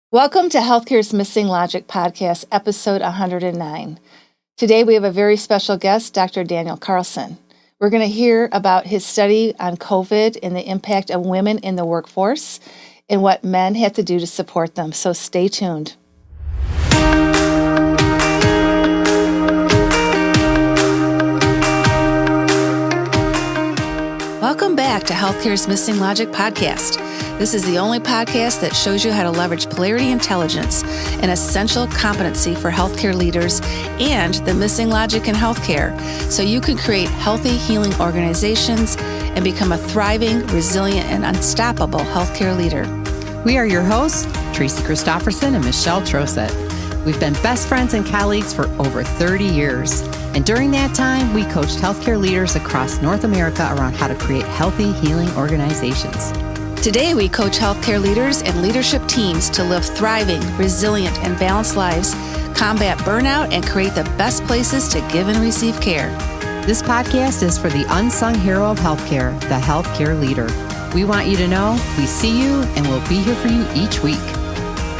Welcome to Healthcare's Missing Logic podcast, episode 109. Today we have a very special guest, Dr. Daniel Carlson. We're going to hear about his study on COVID and the impact of women in the workforce and what men have to do to support them. So stay tuned. Welcome back to Healthcare's Missing Logic podcast. This is the only podcast that shows you how to leverage polarity intelligence, an essential competency for healthcare leaders, and the missing logic in healthcare, so you can create healthy, healing organizations and become a thriving, resilient, and unstoppable healthcare leader. We are your hosts, Tracy Christopherson and Michelle Trosett. We've been best friends and colleagues for over 30 years. And during that time, we coached healthcare leaders across North America around how to create healthy, healing organizations. Today, we coach healthcare leaders and leadership teams to live thriving, resilient, and balanced lives, combat burnout, and create the best places to give and receive care. This podcast is for the unsung hero of healthcare, the healthcare leader. We want you to know we see you and we'll be here for you each week.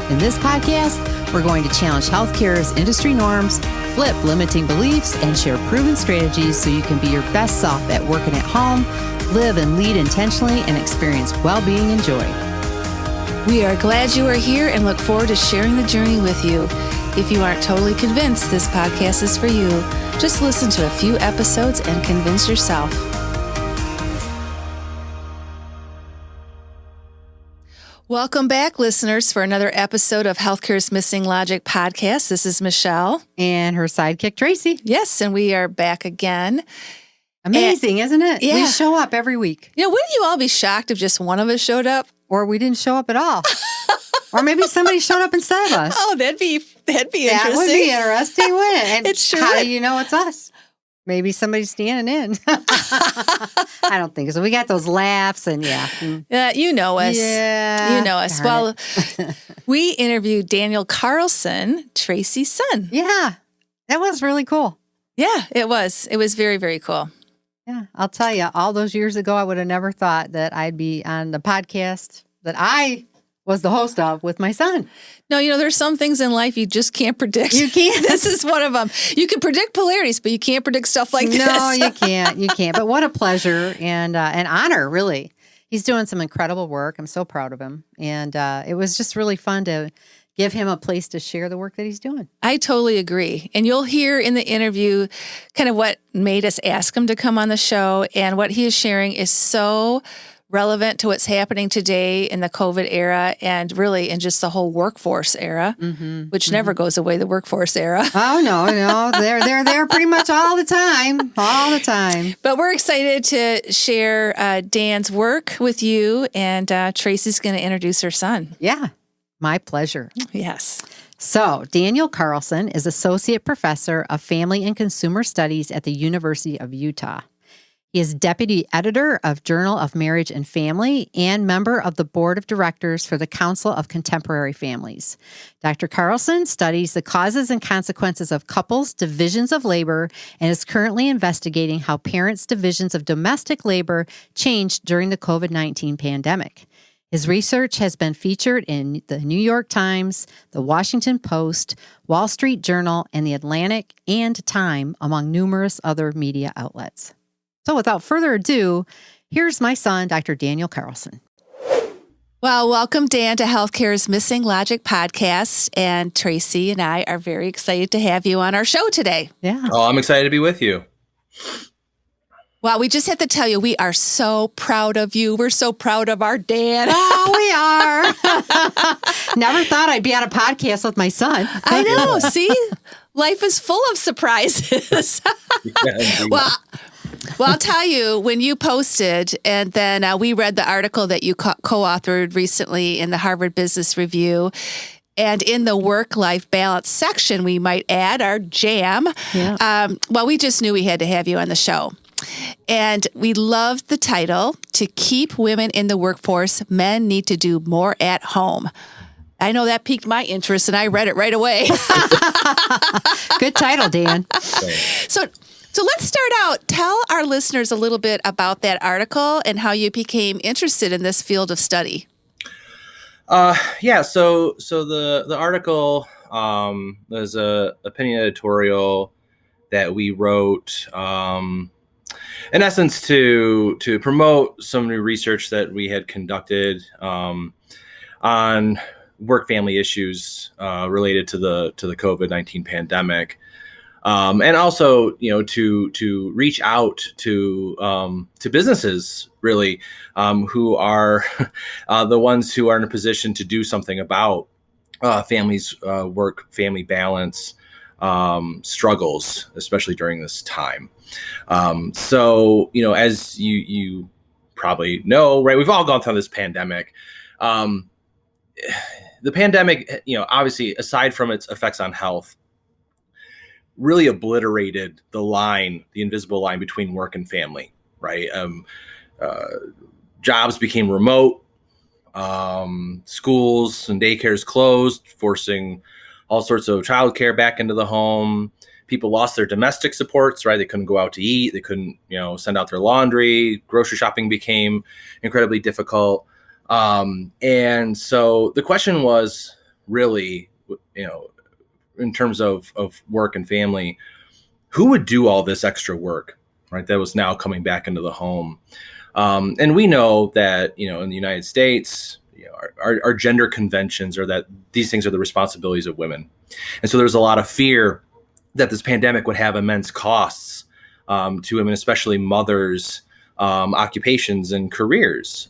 In this podcast, we're going to challenge healthcare's industry norms, flip limiting beliefs, and share proven strategies so you can be your best self at work and at home, live and lead intentionally, and experience well-being and joy. We are glad you are here and look forward to sharing the journey with you. If you aren't totally convinced this podcast is for you, just listen to a few episodes and convince yourself. Welcome back, listeners, for another episode of Healthcare's Missing Logic podcast. This is Michelle. And her sidekick, Tracy. Yes, and we are back again. Amazing, isn't it? Yeah. We show up every week. You know, wouldn't you all be shocked if just one of us showed up? Or we didn't show up at all. Or maybe somebody showed up instead of us. Oh, that'd be interesting. That would be interesting, wouldn't it? And It sure how would. do you know it's us? Maybe somebody's standing in. I don't think so. We got those laughs and yeah. You know us. Yeah. You know us. Darn Well, we interviewed Daniel Carlson, Tracy's son. Yeah. That was really cool. Yeah, it was. It was very, very cool. Yeah. I'll tell you, all those years ago, I would have never thought that I'd be on the podcast that I was the host of with my son. No, you know, there's some things in life you just can't predict. You can't. This is one of them. You can predict polarities, but you can't predict stuff like this. No, you can't. You can't. But what a pleasure and an honor, really. He's doing some incredible work. I'm so proud of him. And it was just really fun to give him a place to share the work that he's doing. I totally agree. And you'll hear in the interview kind of what made us ask him to come on the show. And what he is sharing is so relevant to what's happening today in the COVID era and really in just the whole workforce era, which never goes away, the workforce era. Oh, no. They're there pretty much all the time. All the time. But we're excited to share Dan's work with you. And Tracy's going to introduce her son. Yeah. My pleasure. Yes. So, Daniel Carlson is Associate Professor of Family and Consumer Studies at the University of Utah. He is Deputy Editor of Journal of Marriage and Family and member of the Board of Directors for the Council of Contemporary Families. Dr. Carlson studies the causes and consequences of couples' divisions of labor and is currently investigating how parents' divisions of domestic labor changed during the COVID-19 pandemic. His research has been featured in the New York Times, the Washington Post, Wall Street Journal, and the Atlantic and Time, among numerous other media outlets. So without further ado, here's my son, Dr. Daniel Carlson. Well, welcome, Dan, to Healthcare's Missing Logic podcast. And Tracy and I are very excited to have you on our show today. Yeah. Oh, I'm excited to be with you. Well, we just have to tell you, we are so proud of you. We're so proud of our Dan. Oh, we are. Never thought I'd be on a podcast with my son. I know. See, life is full of surprises. Well, I'll tell you, when you posted, and then we read the article that you co-authored recently in the Harvard Business Review, and in the work-life balance section, we might add our jam. Yeah. Well, we just knew we had to have you on the show. And we loved the title, To Keep Women in the Workforce, Men Need to Do More at Home. I know that piqued my interest, and I read it right away. Good title, Dan. So let's start out. Tell our listeners a little bit about that article and how you became interested in this field of study. Yeah. So the article was a opinion editorial that we wrote, in essence, to promote some new research that we had conducted on work family issues related to the COVID-19 pandemic. And also, to reach out to businesses, really, who are the ones who are in a position to do something about families' work-family balance struggles, especially during this time. So, as you probably know, right, we've all gone through this pandemic. The pandemic, obviously, aside from its effects on health, really obliterated the invisible line between work and family, right? Jobs became remote, schools and daycares closed, forcing all sorts of childcare back into the home. People lost their domestic supports, right? They couldn't go out to eat. They couldn't, send out their laundry. Grocery shopping became incredibly difficult. And so the question was really, in terms of work and family, who would do all this extra work, right? That was now coming back into the home. And we know that, in the United States, our gender conventions are that these things are the responsibilities of women. And so there's a lot of fear that this pandemic would have immense costs to women, especially mothers, occupations and careers.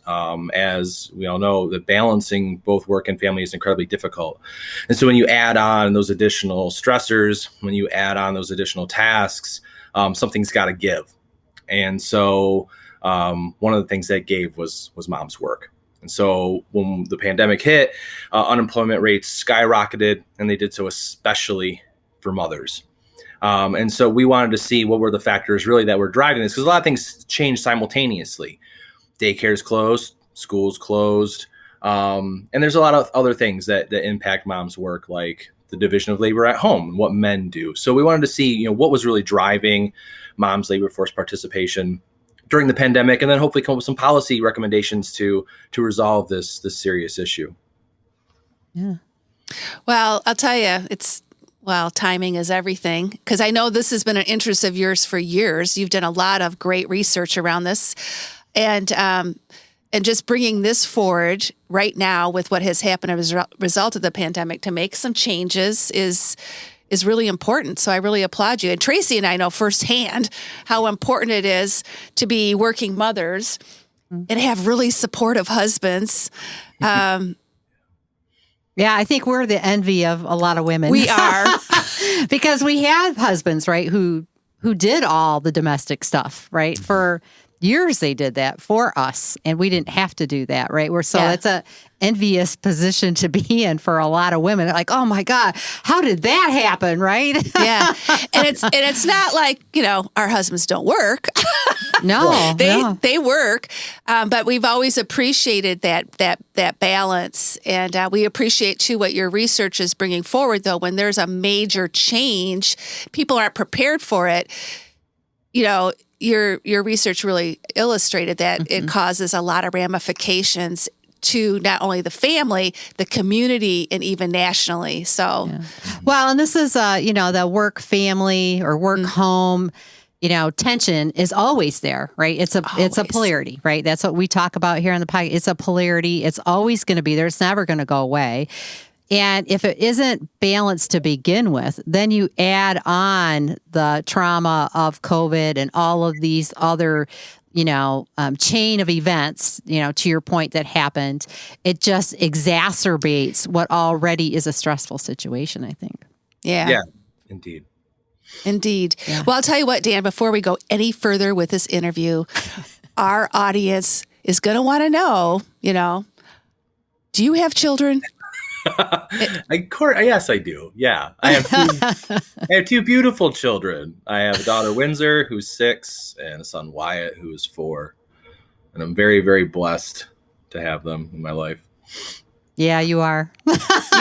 As we all know, that balancing both work and family is incredibly difficult. And so when you add on those additional stressors, when you add on those additional tasks, something's got to give. And so one of the things that gave was mom's work. And so when the pandemic hit, unemployment rates skyrocketed, and they did so especially for mothers. And so we wanted to see what were the factors really that were driving this, because a lot of things changed simultaneously. Daycares closed, schools closed, and there's a lot of other things that impact mom's work, like the division of labor at home and what men do. So we wanted to see, what was really driving mom's labor force participation during the pandemic, and then hopefully come up with some policy recommendations to resolve this serious issue. Yeah. Well, I'll tell you, timing is everything, because I know this has been an interest of yours for years. You've done a lot of great research around this, and just bringing this forward right now with what has happened as a result of the pandemic to make some changes is really important. So I really applaud you. And Tracy and I know firsthand how important it is to be working mothers and have really supportive husbands. Yeah, I think we're the envy of a lot of women. We are. Because we have husbands, right, who did all the domestic stuff, right? For years they did that for us, and we didn't have to do that, right? It's a envious position to be in for a lot of women. Like, oh my God, how did that happen, right? Yeah. And it's not like, our husbands don't work. No, they work. But we've always appreciated that balance. And we appreciate too what your research is bringing forward, though. When there's a major change, people aren't prepared for it. Your research really illustrated that it causes a lot of ramifications to not only the family, the community, and even nationally. So, well, and this is, the work family or work home, tension is always there, right? It's a polarity, right? That's what we talk about here on the podcast. It's a polarity. It's always going to be there. It's never going to go away. And if it isn't balanced to begin with, then you add on the trauma of COVID and all of these other, chain of events, to your point that happened. It just exacerbates what already is a stressful situation, I think. Yeah. Yeah, indeed. Yeah. Well, I'll tell you what, Dan, before we go any further with this interview, our audience is going to want to know, do you have children? Yes, I do. Yeah, I have two beautiful children. I have a daughter, Windsor, who's 6, and a son, Wyatt, who is 4. And I'm very, very blessed to have them in my life. Yeah, you are.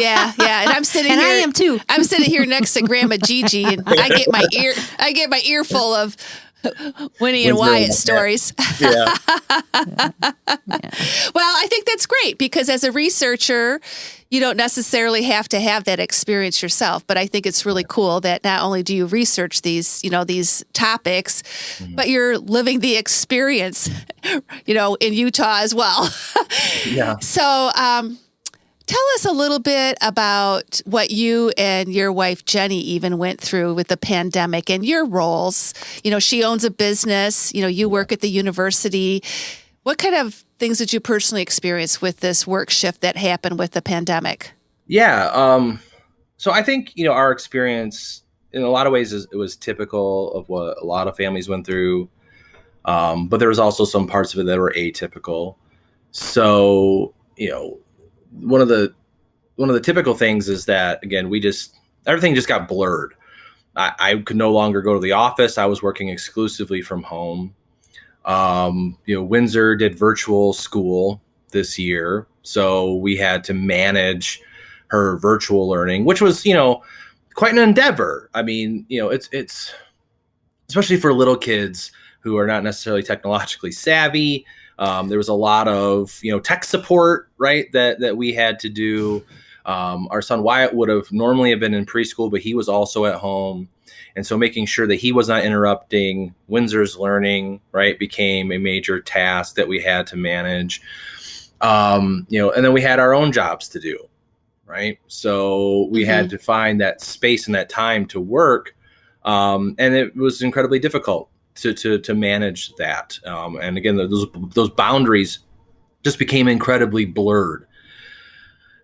Yeah. And I'm sitting and here. I am too. I'm sitting here next to Grandma Gigi, and I get my earful of Winnie and Wyatt stories. Yeah. Well, I think that's great because as a researcher, you don't necessarily have to have that experience yourself. But I think it's really cool that not only do you research these, these topics, but you're living the experience, in Utah as well. Yeah. So, tell us a little bit about what you and your wife, Jenny, even went through with the pandemic and your roles. She owns a business, you work at the university. What kind of things did you personally experience with this work shift that happened with the pandemic? Yeah. So I think, our experience in a lot of ways it was typical of what a lot of families went through. But there was also some parts of it that were atypical. So, one of the typical things is that, again, everything just got blurred. I could no longer go to the office. I was working exclusively from home. Windsor did virtual school this year, so we had to manage her virtual learning, which was, quite an endeavor. I mean, it's especially for little kids who are not necessarily technologically savvy. There was a lot of, tech support, right, that we had to do. Our son Wyatt would have normally have been in preschool, but he was also at home. And so making sure that he was not interrupting Windsor's learning, right, became a major task that we had to manage. And then we had our own jobs to do, right? So we had to find that space and that time to work. And it was incredibly difficult to manage that. And again, those boundaries just became incredibly blurred.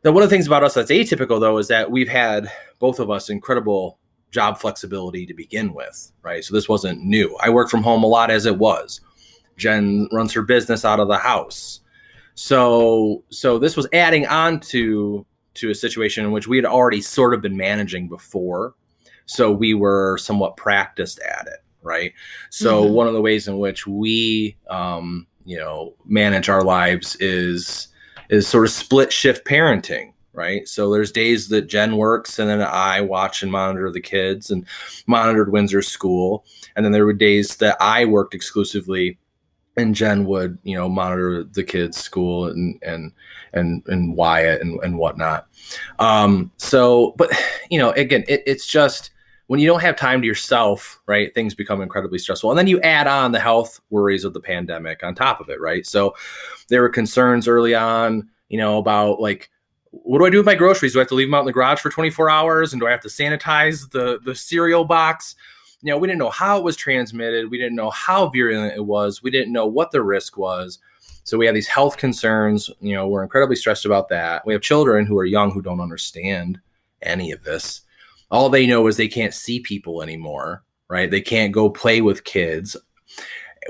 Now, one of the things about us that's atypical, though, is that we've had, both of us, incredible job flexibility to begin with, right? So this wasn't new. I work from home a lot as it was. Jen runs her business out of the house. So this was adding on to a situation in which we had already sort of been managing before. So we were somewhat practiced at it, right? So one of the ways in which we, manage our lives is sort of split shift parenting, right? So there's days that Jen works and then I watch and monitor the kids and monitored Windsor's school. And then there were days that I worked exclusively and Jen would, monitor the kids' school and Wyatt and whatnot. But again, it's just when you don't have time to yourself, right, things become incredibly stressful. And then you add on the health worries of the pandemic on top of it, right? So there were concerns early on, about like, what do I do with my groceries? Do I have to leave them out in the garage for 24 hours? And do I have to sanitize the cereal box? We didn't know how it was transmitted. We didn't know how virulent it was. We didn't know what the risk was. So we have these health concerns. We're incredibly stressed about that. We have children who are young who don't understand any of this. All they know is they can't see people anymore, right? They can't go play with kids.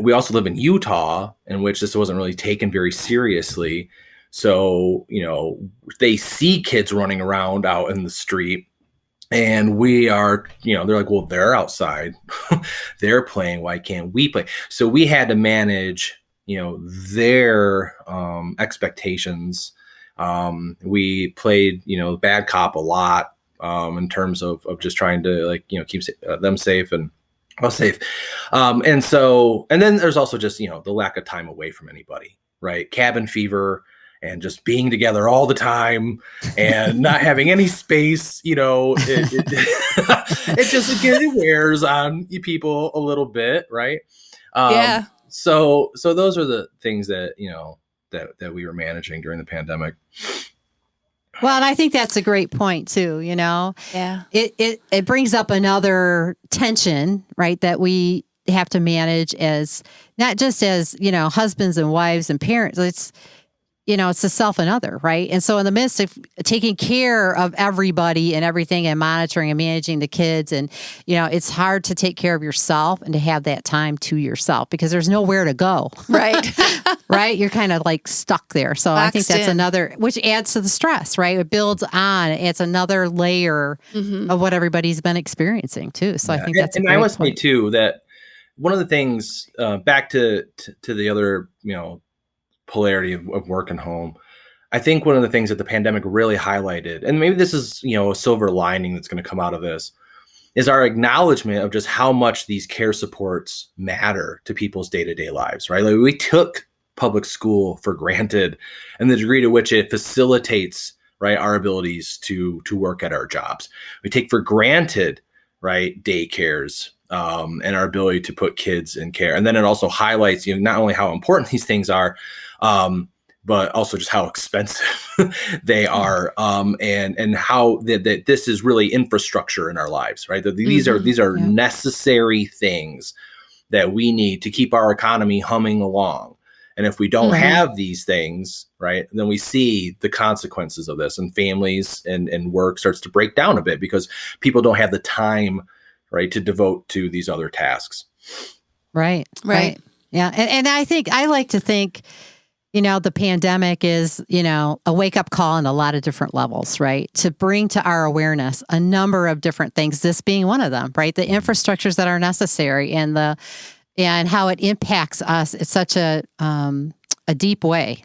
We also live in Utah, in which this wasn't really taken very seriously. So, they see kids running around out in the street and we are, they're like, well, they're outside. They're playing. Why can't we play? So we had to manage, their expectations. We played, bad cop a lot in terms of just trying to keep them safe and us safe. And then there's also just, the lack of time away from anybody, right? Cabin fever. And just being together all the time and not having any space, it just wears on people a little bit, right? Yeah. So those are the things that that we were managing during the pandemic. Well, and I think that's a great point too. Yeah. It brings up another tension, right? That we have to manage as not just as husbands and wives and parents. It's the self and other, right? And so in the midst of taking care of everybody and everything and monitoring and managing the kids and, it's hard to take care of yourself and to have that time to yourself because there's nowhere to go. Right. Right? You're kind of like stuck there. So I think that's another, which adds to the stress, right? It builds on. It's another layer of what everybody's been experiencing too. So I think that's a great point. And I would say too that one of the things back to the other, polarity of work and home. I think one of the things that the pandemic really highlighted, and maybe this is, a silver lining that's going to come out of this, is our acknowledgement of just how much these care supports matter to people's day-to-day lives, right? Like we took public school for granted and the degree to which it facilitates, right, our abilities to work at our jobs. We take for granted, right, daycares and our ability to put kids in care. And then it also highlights, not only how important these things are, but also just how expensive they are, and how that this is really infrastructure in our lives, right? That these are necessary things that we need to keep our economy humming along. And if we don't have these things, right, then we see the consequences of this, and families and work starts to break down a bit because people don't have the time, right, to devote to these other tasks. Right. Yeah. And I like to think, the pandemic is, a wake-up call on a lot of different levels, right? To bring to our awareness a number of different things, this being one of them, right? The infrastructures that are necessary and how it impacts us in such a deep way,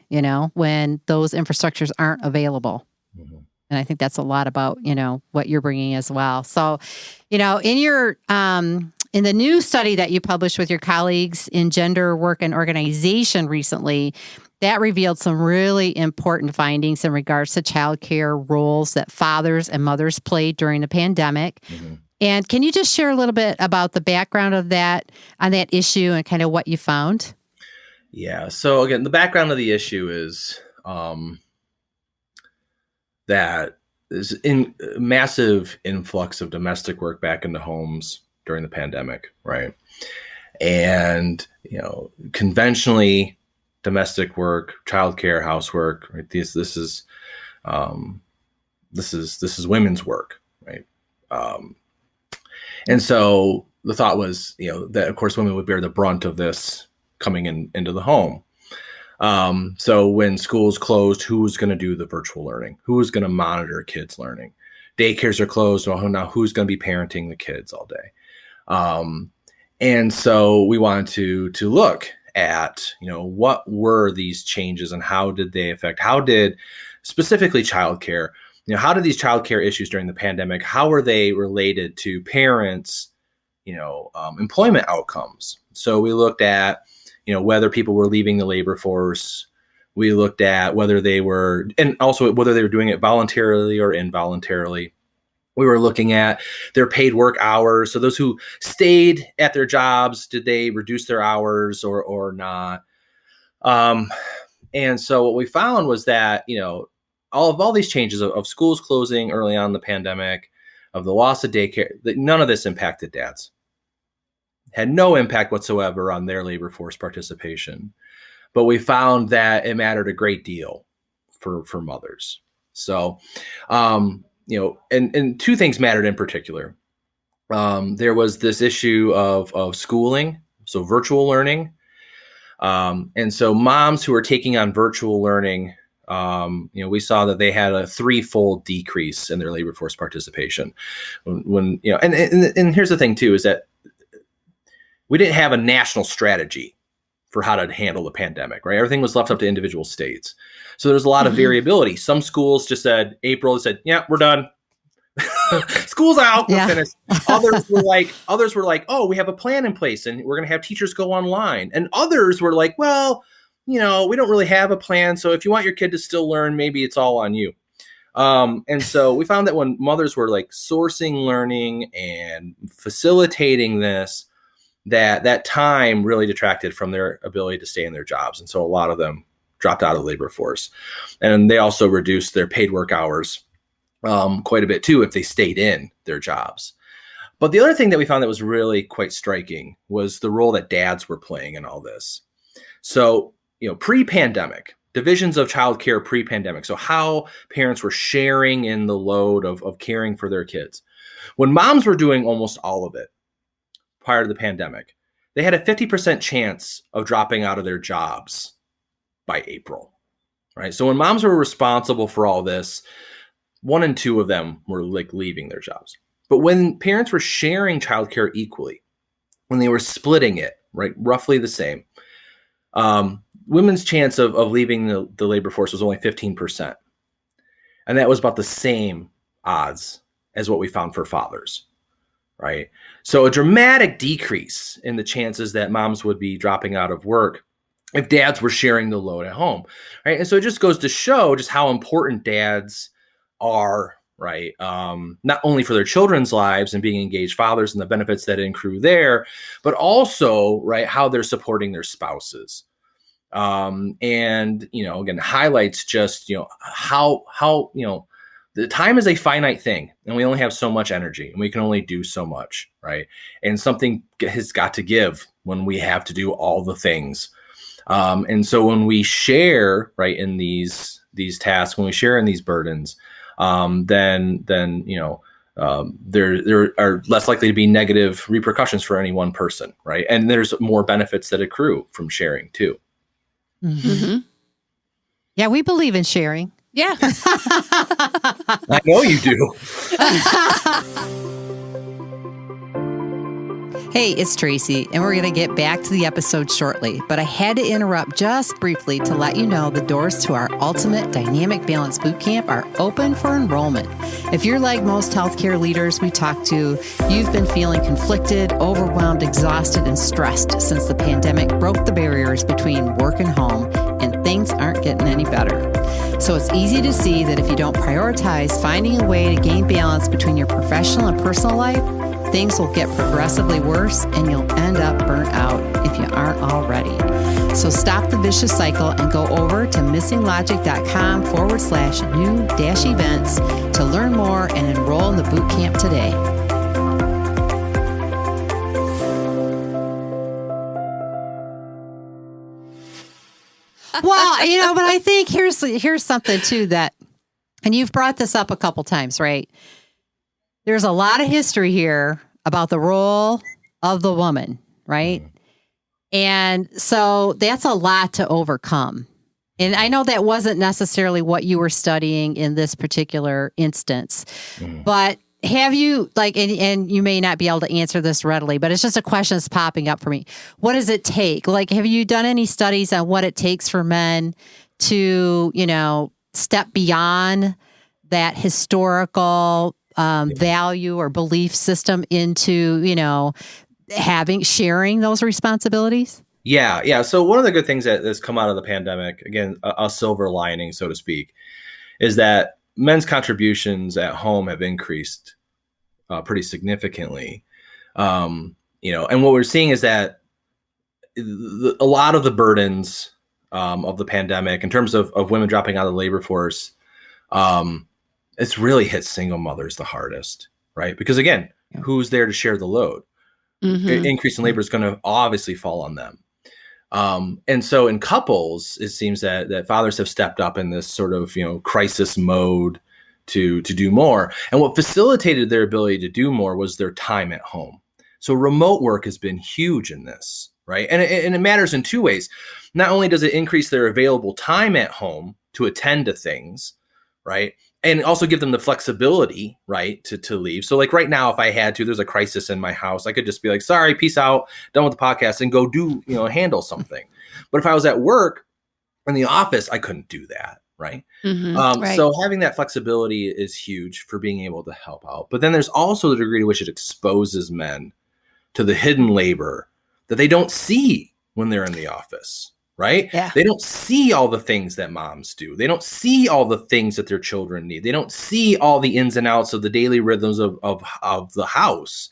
when those infrastructures aren't available. Mm-hmm. And I think that's a lot about, what you're bringing as well. So, in your in the new study that you published with your colleagues in Gender, Work, and Organization recently, that revealed some really important findings in regards to childcare roles that fathers and mothers played during the pandemic. Mm-hmm. And can you just share a little bit about the background of that on that issue and kind of what you found? Yeah. So again, the background of the issue is that there's a massive influx of domestic work back into homes during the pandemic, right? And conventionally, domestic work, childcare, housework, right? This is women's work, right? And so the thought was, that of course women would bear the brunt of this coming into the home. So when schools closed, who was going to do the virtual learning? Who was going to monitor kids learning? Daycares are closed. Well, now who's going to be parenting the kids all day? And so we wanted to look at, what were these changes and how did they affect, how did specifically childcare, how did these childcare issues during the pandemic, how were they related to parents, employment outcomes? So we looked at, whether people were leaving the labor force. We looked at whether they were, and also whether they were doing it voluntarily or involuntarily. We were looking at their paid work hours. So those who stayed at their jobs, did they reduce their hours or not? And so what we found was that, all these changes of schools closing early on in the pandemic, of the loss of daycare, that none of this impacted dads. Had no impact whatsoever on their labor force participation. But we found that it mattered a great deal for mothers. So, and two things mattered in particular. There was this issue of schooling, so virtual learning. And so moms who were taking on virtual learning, we saw that they had a 3-fold decrease in their labor force participation. When and here's the thing too, is that we didn't have a national strategy for how to handle the pandemic, right? Everything was left up to individual states. So there's a lot of variability. Some schools just said, April said, yeah, we're done. School's out, we're finished. Others were like, oh, we have a plan in place and we're going to have teachers go online. And others were like, well, we don't really have a plan. So if you want your kid to still learn, maybe it's all on you. And so we found that when mothers were like sourcing learning and facilitating this, that time really detracted from their ability to stay in their jobs. And so a lot of them dropped out of the labor force. And they also reduced their paid work hours quite a bit too if they stayed in their jobs. But the other thing that we found that was really quite striking was the role that dads were playing in all this. So, pre-pandemic, divisions of childcare pre-pandemic. So how parents were sharing in the load of caring for their kids. When moms were doing almost all of it prior to the pandemic, they had a 50% chance of dropping out of their jobs by April, right? So when moms were responsible for all this, 1 in 2 of them were like leaving their jobs. But when parents were sharing childcare equally, when they were splitting it, right, roughly the same, women's chance of leaving the labor force was only 15%. And that was about the same odds as what we found for fathers. right? So a dramatic decrease in the chances that moms would be dropping out of work if dads were sharing the load at home, right? And so it just goes to show just how important dads are, right? Not only for their children's lives and being engaged fathers and the benefits that accrue there, but also, right, how they're supporting their spouses. And, again, highlights just, how, the time is a finite thing and we only have so much energy and we can only do so much, right? And something has got to give when we have to do all the things. And so when we share, right, in these tasks, when we share in these burdens, then there are less likely to be negative repercussions for any one person, right? And there's more benefits that accrue from sharing too. Mm-hmm. Mm-hmm. Yeah, we believe in sharing. Yeah. I know you do. Hey, it's Tracy, and we're going to get back to the episode shortly, but I had to interrupt just briefly to let you know the doors to our Ultimate Dynamic Balance Bootcamp are open for enrollment. If you're like most healthcare leaders we talk to, you've been feeling conflicted, overwhelmed, exhausted, and stressed since the pandemic broke the barriers between work and home, and things aren't getting any better. So it's easy to see that if you don't prioritize finding a way to gain balance between your professional and personal life, things will get progressively worse and you'll end up burnt out if you aren't already. So stop the vicious cycle and go over to missinglogic.com/new-events to learn more and enroll in the bootcamp today. Well, but I think here's something too that, and you've brought this up a couple times, right? There's a lot of history here about the role of the woman, right? And so that's a lot to overcome. And I know that wasn't necessarily what you were studying in this particular instance, but have you, and you may not be able to answer this readily, but it's just a question that's popping up for me. What does it take? Have you done any studies on what it takes for men to, step beyond that historical value or belief system into, sharing those responsibilities? Yeah. So one of the good things that's come out of the pandemic, again, a silver lining, so to speak, is that men's contributions at home have increased pretty significantly. And what we're seeing is that a lot of the burdens of the pandemic, in terms of women dropping out of the labor force, it's really hit single mothers the hardest, right? Because again, who's there to share the load? Mm-hmm. Increase in labor is going to obviously fall on them. And so in couples, it seems that fathers have stepped up in this sort of, crisis mode to do more. And what facilitated their ability to do more was their time at home. So remote work has been huge in this, right? And it matters in two ways. Not only does it increase their available time at home to attend to things, right? And also give them the flexibility, right, to leave. So right now, if I had to, there's a crisis in my house, I could just be like, sorry, peace out, done with the podcast, and go do, handle something. But if I was at work in the office, I couldn't do that, right? Mm-hmm, right. So having that flexibility is huge for being able to help out. But then there's also the degree to which it exposes men to the hidden labor that they don't see when they're in the office. Right? Yeah. They don't see all the things that moms do. They don't see all the things that their children need. They don't see all the ins and outs of the daily rhythms of the house.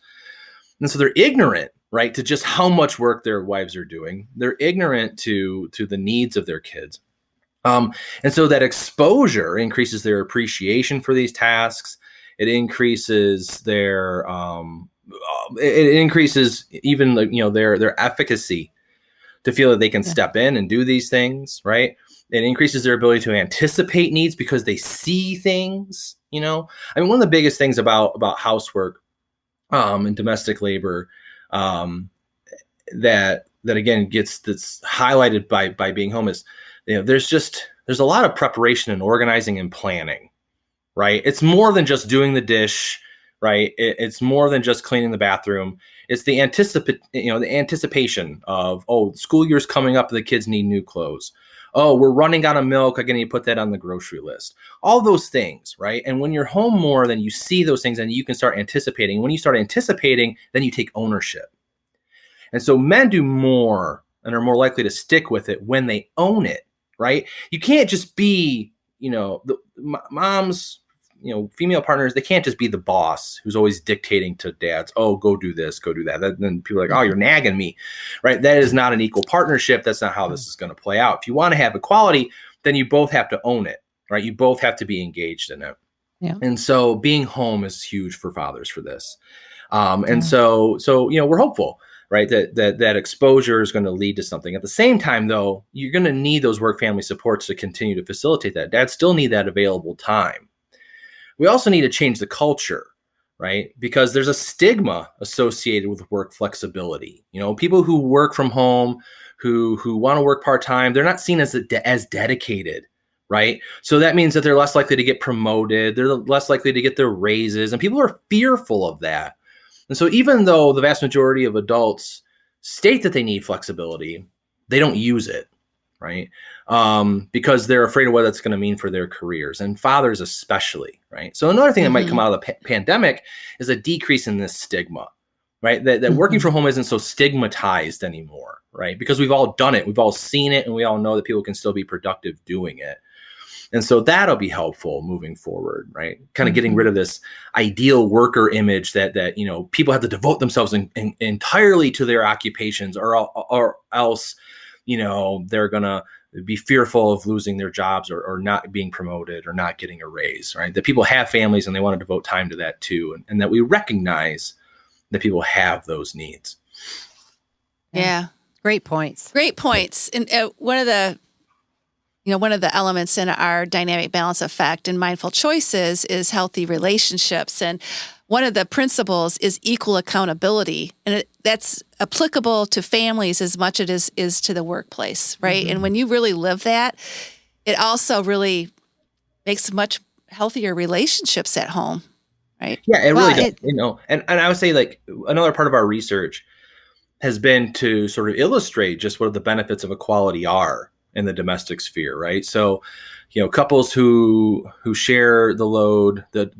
And so they're ignorant, right, to just how much work their wives are doing. They're ignorant to the needs of their kids. And so that exposure increases their appreciation for these tasks. It increases their even their efficacy to feel that they can step in and do these things, right? It increases their ability to anticipate needs because they see things, one of the biggest things about housework and domestic labor that again that's highlighted by being home is, there's a lot of preparation and organizing and planning, right? It's more than just doing the dish, right? It's more than just cleaning the bathroom. It's the anticipation of, school year's coming up, the kids need new clothes. Oh, we're running out of milk. I'm going to put that on the grocery list. All those things, right? And when you're home more, then you see those things and you can start anticipating. When you start anticipating, then you take ownership. And so men do more and are more likely to stick with it when they own it, right? You can't just be, moms, female partners, they can't just be the boss who's always dictating to dads, oh, go do this, go do that. Then people are like, oh, you're nagging me, right? That is not an equal partnership. That's not how this is going to play out. If you want to have equality, then you both have to own it, right? You both have to be engaged in it. Yeah. And so being home is huge for fathers for this. So we're hopeful, right? That exposure is going to lead to something. At the same time, though, you're going to need those work family supports to continue to facilitate that. Dads still need that available time. We also need to change the culture, right? Because there's a stigma associated with work flexibility. People who work from home, who want to work part-time, they're not seen as dedicated, right? So that means that they're less likely to get promoted. They're less likely to get their raises, and people are fearful of that. And so even though the vast majority of adults state that they need flexibility, they don't use it, right? Because they're afraid of what that's going to mean for their careers, and fathers especially, right? So another thing that might come out of the pandemic is a decrease in this stigma, right? That working from home isn't so stigmatized anymore, right? Because we've all done it, we've all seen it, and we all know that people can still be productive doing it. And so that'll be helpful moving forward, right? Kind of getting rid of this ideal worker image that people have to devote themselves entirely to their occupations, or else they're gonna be fearful of losing their jobs or not being promoted or not getting a raise, right? That people have families and they want to devote time to that too, and that we recognize that people have those needs. Yeah. Great points. And one of the elements in our dynamic balance effect and mindful choices is healthy relationships. And one of the principles is equal accountability. And that's applicable to families as much as it is to the workplace, right? And when you really live that, it also really makes much healthier relationships at home, right? Yeah, it really does. And I would say, like, another part of our research has been to sort of illustrate just what the benefits of equality are in the domestic sphere, right? So, couples who share the load, the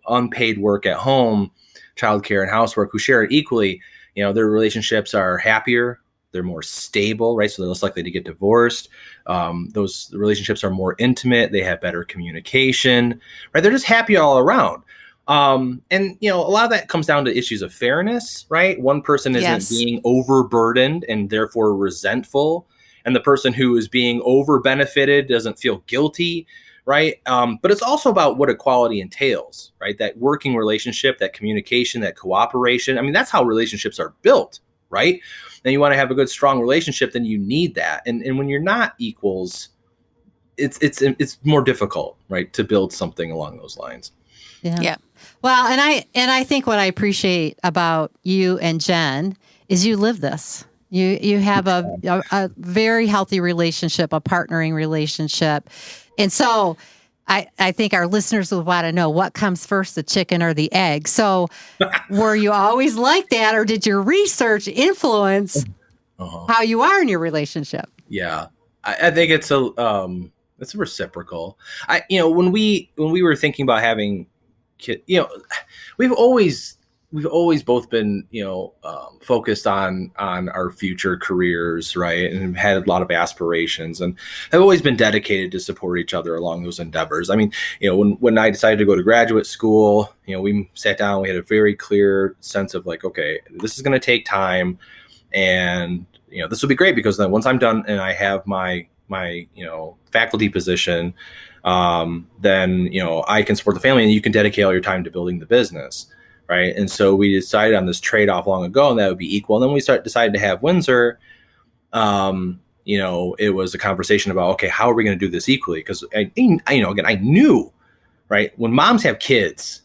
unpaid work at home, childcare and housework, who share it equally, their relationships are happier, they're more stable, right? So they're less likely to get divorced. Those relationships are more intimate, they have better communication, right? They're just happy all around. And a lot of that comes down to issues of fairness, right? One person isn't being overburdened and therefore resentful, and the person who is being over benefited doesn't feel guilty, right? But it's also about what equality entails, right? That working relationship, that communication, that cooperation. I mean, that's how relationships are built, right? And you want to have a good, strong relationship, then you need that. And when you're not equals, it's more difficult, right, to build something along those lines. Yeah. Well, and I think what I appreciate about you and Jen is you live this. You have a very healthy relationship, a partnering relationship. And so I think our listeners would want to know, what comes first, the chicken or the egg? So were you always like that, or did your research influence how you are in your relationship? Yeah, I think it's a reciprocal. When we were thinking about having kids, we've always both been, focused on our future careers, right? And had a lot of aspirations, and have always been dedicated to support each other along those endeavors. I mean, when I decided to go to graduate school, we sat down, we had a very clear sense of like, okay, this is going to take time, and, this will be great because then once I'm done and I have my faculty position, then, I can support the family and you can dedicate all your time to building the business. Right. And so we decided on this trade-off long ago, and that would be equal. And then we decided to have Windsor. It was a conversation about, okay, how are we going to do this equally? Because I knew, right, when moms have kids,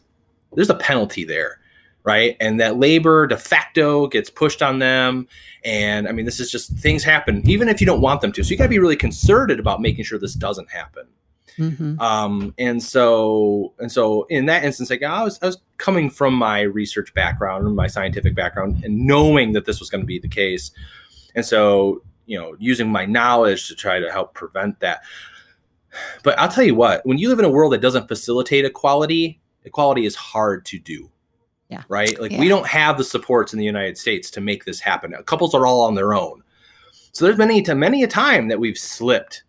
there's a penalty there, right? And that labor de facto gets pushed on them. And I mean, this is just, things happen, even if you don't want them to. So you got to be really concerted about making sure this doesn't happen. And so in that instance, like, I was coming from my research background and my scientific background and knowing that this was going to be the case. And so, using my knowledge to try to help prevent that. But I'll tell you what, when you live in a world that doesn't facilitate equality is hard to do. Yeah. Right. Like we don't have the supports in the United States to make this happen. Couples are all on their own. So there's many a time that we've slipped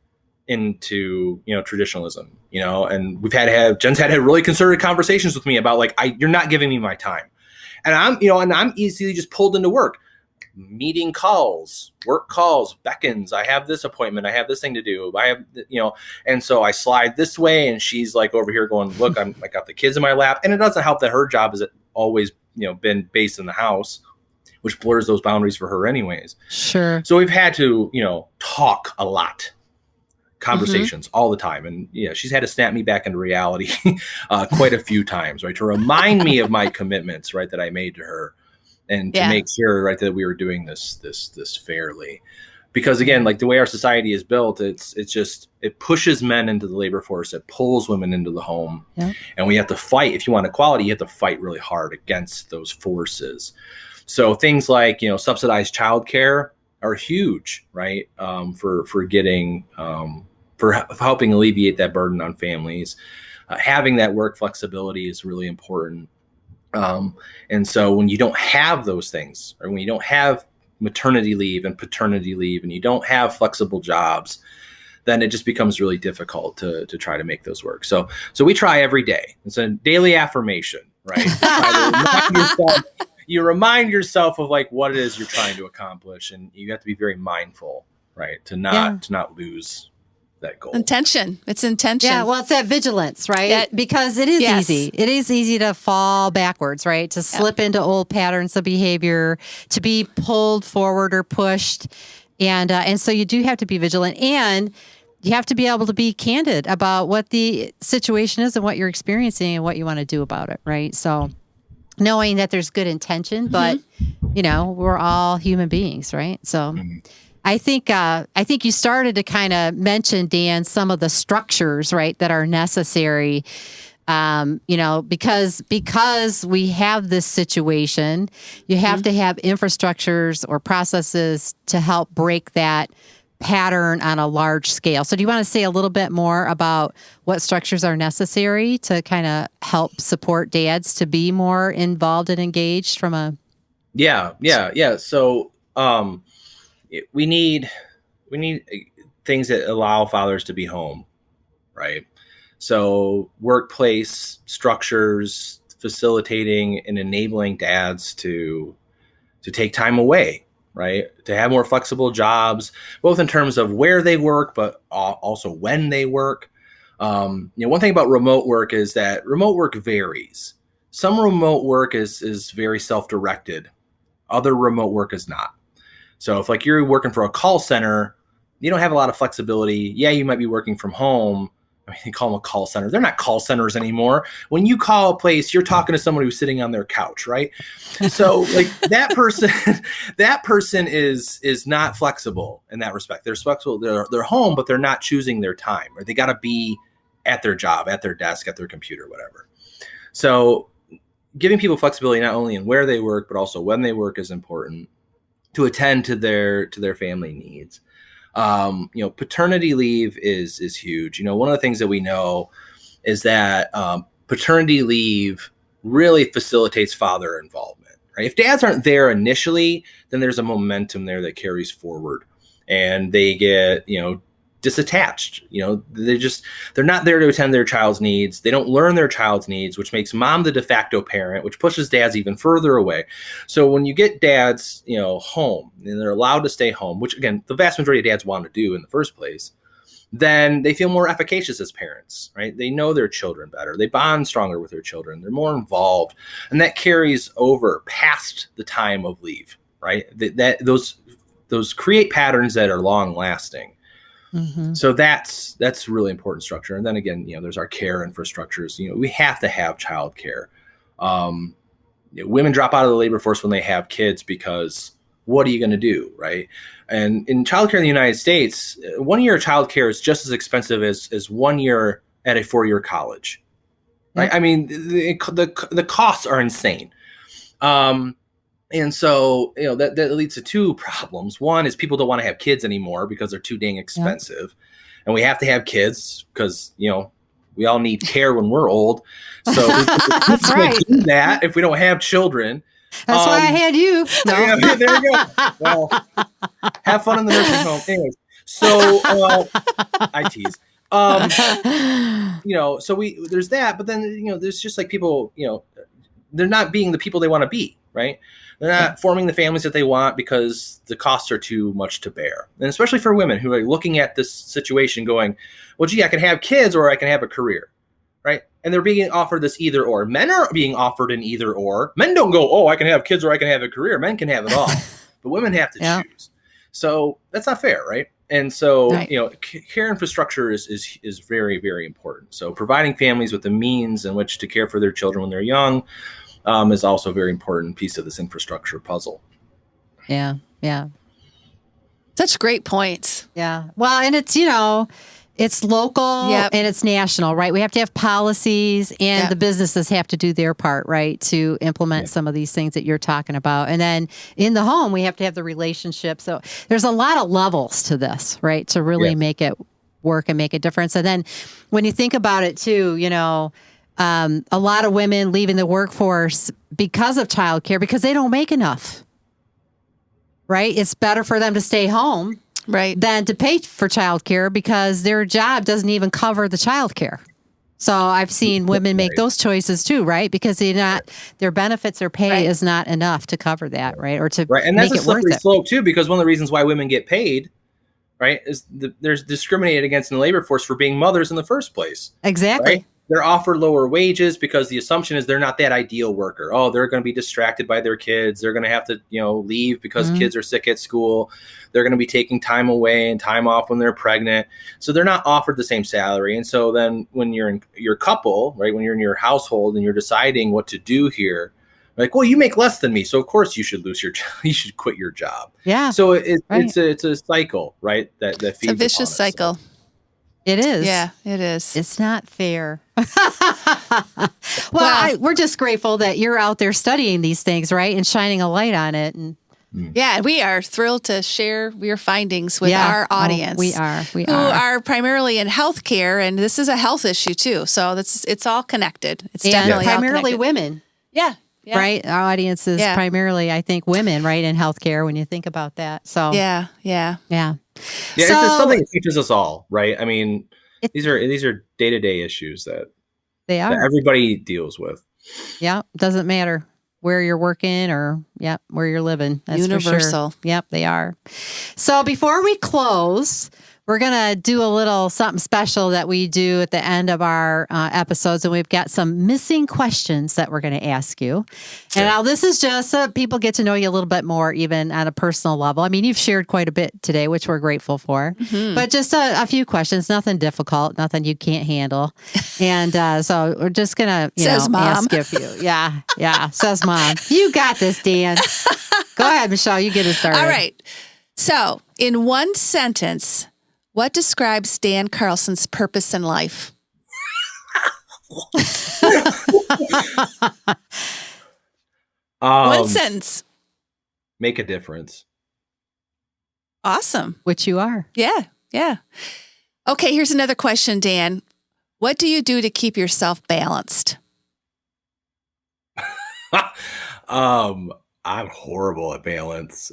into, traditionalism, and Jen's had really concerted conversations with me about like, you're not giving me my time. And I'm easily just pulled into work, meeting calls, work calls, beckons. I have this appointment. I have this thing to do. I have, and so I slide this way and she's like over here going, look, I got the kids in my lap. And it doesn't help that her job is always, been based in the house, which blurs those boundaries for her anyways. Sure. So we've had to, talk a lot, conversations all the time. And she's had to snap me back into reality quite a few times, right? To remind me of my commitments, right, that I made to her, and to make sure, right, that we were doing this fairly. Because again, like the way our society is built, it pushes men into the labor force, it pulls women into the home. Yeah. And we have to fight. If you want equality, you have to fight really hard against those forces. So things like, subsidized childcare are huge, right? For getting, for helping alleviate that burden on families. Having that work flexibility is really important. And so when you don't have those things, or when you don't have maternity leave and paternity leave, and you don't have flexible jobs, then it just becomes really difficult to try to make those work. So we try every day. It's a daily affirmation, right? You remind yourself of like what it is you're trying to accomplish, and you have to be very mindful, right? To not lose that goal. Intention. It's intention. Yeah, well, it's that vigilance, right? Because it is easy. It is easy to fall backwards, right? To slip into old patterns of behavior, to be pulled forward or pushed. And so you do have to be vigilant, and you have to be able to be candid about what the situation is and what you're experiencing and what you want to do about it, right? So knowing that there's good intention, but we're all human beings, right? So I think you started to kind of mention, Dan, some of the structures, right, that are necessary, because we have this situation, you have to have infrastructures or processes to help break that pattern on a large scale. So do you want to say a little bit more about what structures are necessary to kind of help support dads to be more involved and engaged from a... Yeah. So, we need things that allow fathers to be home, right? So workplace structures facilitating and enabling dads to take time away, right? To have more flexible jobs, both in terms of where they work, but also when they work. One thing about remote work is that remote work varies. Some remote work is very self-directed. Other remote work is not. So if like you're working for a call center, you don't have a lot of flexibility. Yeah, you might be working from home. I mean, you call them a call center. They're not call centers anymore. When you call a place, you're talking to someone who's sitting on their couch, right? So like that person is not flexible in that respect. They're flexible. They're home, but they're not choosing their time, or they got to be at their job, at their desk, at their computer, whatever. So giving people flexibility not only in where they work, but also when they work is important to attend to their family needs. Paternity leave is huge. One of the things that we know is that paternity leave really facilitates father involvement, right? If dads aren't there initially, then there's a momentum there that carries forward, and they get, disattached. They're not there to attend their child's needs. They don't learn their child's needs, which makes mom the de facto parent, which pushes dads even further away. So when you get dads, home, and they're allowed to stay home, which again, the vast majority of dads want to do in the first place, then they feel more efficacious as parents, right? They know their children better. They bond stronger with their children. They're more involved. And that carries over past the time of leave, right? Those create patterns that are long lasting. Mm-hmm. So that's really important structure. And then again, there's our care infrastructures. We have to have childcare. Women drop out of the labor force when they have kids because what are you going to do, right? And in childcare in the United States, 1 year of childcare is just as expensive as 1 year at a 4-year college, right? Yeah. I mean, the costs are insane. And so, that leads to two problems. One is people don't want to have kids anymore because they're too dang expensive. Yep. And we have to have kids because, we all need care when we're old. So that's right. Do that if we don't have children. That's why I had you. No. Yeah, there you go. Well, have fun in the nursing home. Anyways, so I tease. So there's that, but then, there's just like people, they're not being the people they want to be, right? They're not forming the families that they want because the costs are too much to bear. And especially for women who are looking at this situation going, well, gee, I can have kids or I can have a career, right? And they're being offered this either or. Men are being offered an either or. Men don't go, oh, I can have kids or I can have a career. Men can have it all. But women have to choose. So that's not fair, right? And so, care infrastructure is very, very important. So providing families with the means in which to care for their children when they're young is also a very important piece of this infrastructure puzzle. Yeah. Yeah. Such great points. Yeah. Well, and it's, it's local and it's national, right? We have to have policies and the businesses have to do their part, right? To implement some of these things that you're talking about. And then in the home, we have to have the relationship. So there's a lot of levels to this, right? To really make it work and make a difference. And then when you think about it too, a lot of women leaving the workforce because of childcare, because they don't make enough, right? It's better for them to stay home than to pay for childcare because their job doesn't even cover the childcare. So I've seen women make those choices too, right? Because their benefits or pay is not enough to cover that, right? Or to and that's a slippery slope too, because one of the reasons why women get paid, right, is there's discriminated against in the labor force for being mothers in the first place. Exactly. Right? They're offered lower wages because the assumption is they're not that ideal worker. Oh, they're going to be distracted by their kids. They're going to have to, leave because kids are sick at school. They're going to be taking time away and time off when they're pregnant. So they're not offered the same salary. And so then when you're in your couple, right, when you're in your household and you're deciding what to do here, like, well, you make less than me, so of course you should lose your job. You should quit your job. Yeah. So it's a cycle, right? That feeds it's a vicious cycle. It is. Yeah, it is. It's not fair. We're just grateful that you're out there studying these things, right? And shining a light on it. And yeah, we are thrilled to share your findings with our audience. We are. Who are primarily in healthcare, and this is a health issue too. So it's all connected. It's definitely primarily women. Yeah. Yeah. Right. Our audience is primarily, I think, women, right, in healthcare when you think about that. So yeah. It's just something that teaches us all, right? I mean, these are day-to-day issues that that everybody deals with. Yeah, doesn't matter where you're working or where you're living. That's universal. For sure. Yep, they are. So before we close, we're going to do a little something special that we do at the end of our episodes. And we've got some missing questions that we're going to ask you. And now this is just so people get to know you a little bit more, even on a personal level. I mean, you've shared quite a bit today, which we're grateful for. Mm-hmm. But just a few questions, nothing difficult, nothing you can't handle. And so we're just going to ask a few. Yeah, says Mom. You got this, Dan. Go ahead, Michelle. You get it started. All right. So in one sentence, what describes Dan Carlson's purpose in life? One sentence. Make a difference. Awesome. Which you are. Yeah. Okay, here's another question, Dan. What do you do to keep yourself balanced? I'm horrible at balance.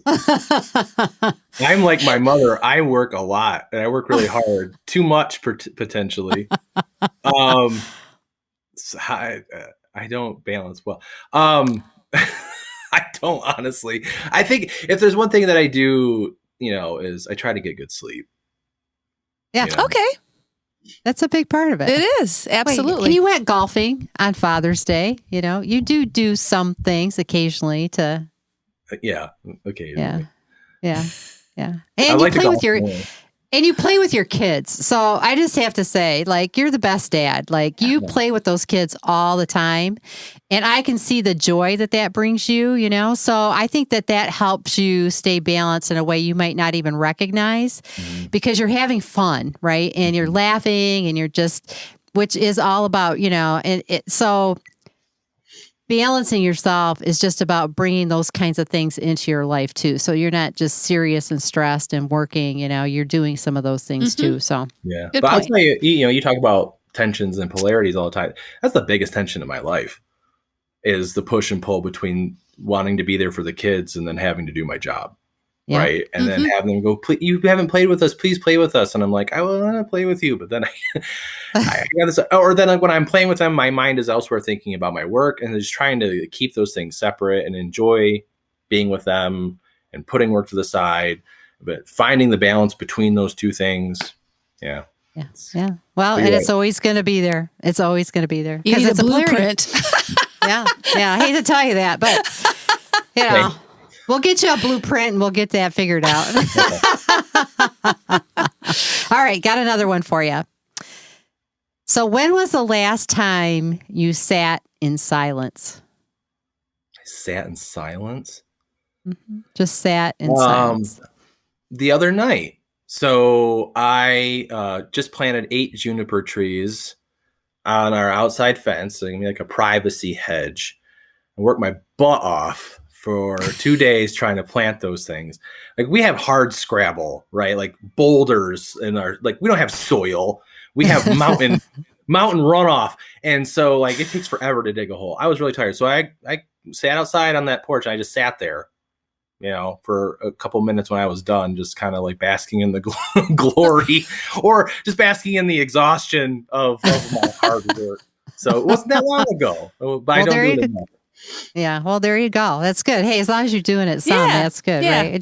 I'm like my mother. I work a lot and I work really hard. Too much potentially. So I don't balance well. I don't honestly. I think if there's one thing that I do, is I try to get good sleep. Yeah. Okay. That's a big part of it. It is. Absolutely. And you went golfing on Father's Day. You do some things occasionally to. Yeah. Occasionally. Yeah. And you play with your kids. So I just have to say, you're the best dad. You play with those kids all the time. And I can see the joy that brings you, So I think that helps you stay balanced in a way you might not even recognize because you're having fun, right? And you're laughing and you're just, which is all about, and so balancing yourself is just about bringing those kinds of things into your life too. So you're not just serious and stressed and working, you're doing some of those things too. So yeah, Good but I'll point. tell you, you talk about tensions and polarities all the time. That's the biggest tension in my life is the push and pull between wanting to be there for the kids and then having to do my job. yeah. Right. And then having them go, you haven't played with us. Please play with us. And I'm like, I want to play with you. But then I got this, or then when I'm playing with them, my mind is elsewhere thinking about my work and just trying to keep those things separate and enjoy being with them and putting work to the side, but finding the balance between those two things. Yeah. Yeah. Yeah. Well, and it's always going to be there. It's always going to be there. You need it's a blueprint. Yeah. Yeah. I hate to tell you that, but we'll get you a blueprint and we'll get that figured out. All right. Got another one for you. So when was the last time you sat in silence? I sat in silence. Mm-hmm. Just sat in silence. The other night. So I just planted 8 juniper trees on our outside fence, so like a privacy hedge. I worked my butt off for 2 days trying to plant those things. Like we have hard scrabble, right? Like boulders in our, like we don't have soil. We have mountain runoff. And so like it takes forever to dig a hole. I was really tired. So I sat outside on that porch and I just sat there, for a couple minutes when I was done, just kind of like basking in the glory or just basking in the exhaustion of my hard work. So it wasn't that long ago, but I don't do it enough. Yeah. Well, there you go. That's good. Hey, as long as you're doing it some, that's good, right?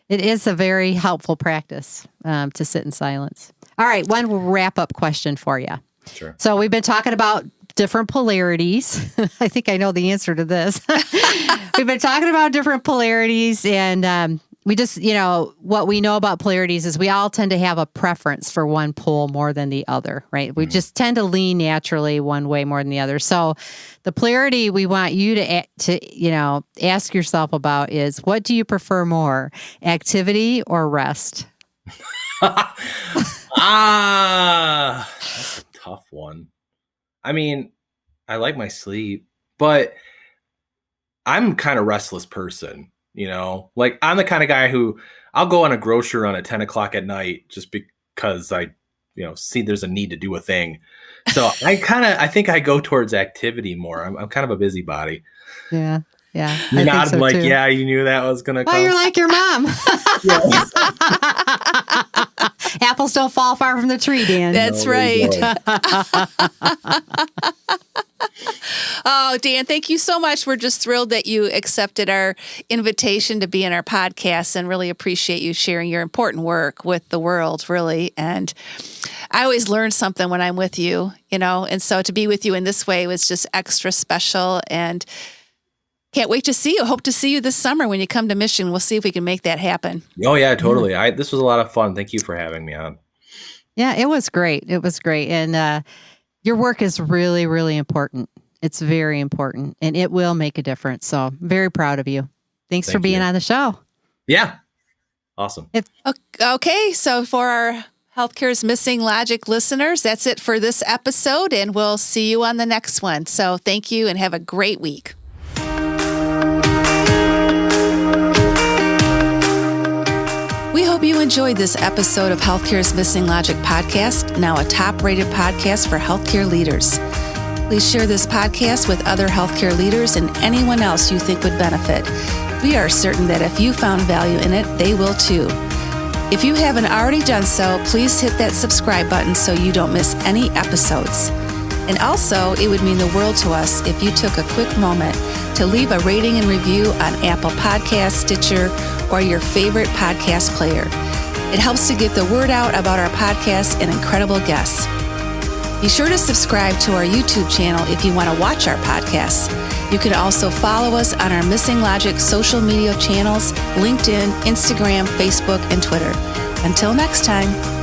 It is a very helpful practice to sit in silence. All right. One wrap-up question for you. Sure. So we've been talking about different polarities. I think I know the answer to this. We've been talking about different polarities, and we just, what we know about polarities is we all tend to have a preference for one pole more than the other, right? We just tend to lean naturally one way more than the other. So the polarity we want you to ask yourself about is, what do you prefer more, activity or rest? That's a tough one. I mean, I like my sleep, but I'm kind of restless person, like I'm the kind of guy who I'll go on a grocery run at 10 o'clock at night just because I, see there's a need to do a thing. So I think I go towards activity more. I'm kind of a busybody. Yeah. Yeah. You're not like, too. Yeah, you knew that was going to come. Oh, you're like your mom. Apples don't fall far from the tree, Dan. That's right. Oh, Dan, thank you so much. We're just thrilled that you accepted our invitation to be in our podcast and really appreciate you sharing your important work with the world, really. And I always learn something when I'm with you, and so to be with you in this way was just extra special, and can't wait to see you. Hope to see you this summer when you come to Michigan. We'll see if we can make that happen. Oh, yeah, totally. This was a lot of fun. Thank you for having me on. Yeah, it was great. It was great. And your work is really, really important. It's very important, and it will make a difference. So I'm very proud of you. Thanks for being on the show. Yeah. Awesome. Okay, so for our Healthcare's Missing Logic listeners, that's it for this episode, and we'll see you on the next one. So thank you and have a great week. We hope you enjoyed this episode of Healthcare's Missing Logic podcast, now a top-rated podcast for healthcare leaders. Please share this podcast with other healthcare leaders and anyone else you think would benefit. We are certain that if you found value in it, they will too. If you haven't already done so, please hit that subscribe button so you don't miss any episodes. And also, it would mean the world to us if you took a quick moment to leave a rating and review on Apple Podcasts, Stitcher, or your favorite podcast player. It helps to get the word out about our podcast and incredible guests. Be sure to subscribe to our YouTube channel if you want to watch our podcasts. You can also follow us on our Missing Logic social media channels, LinkedIn, Instagram, Facebook, and Twitter. Until next time.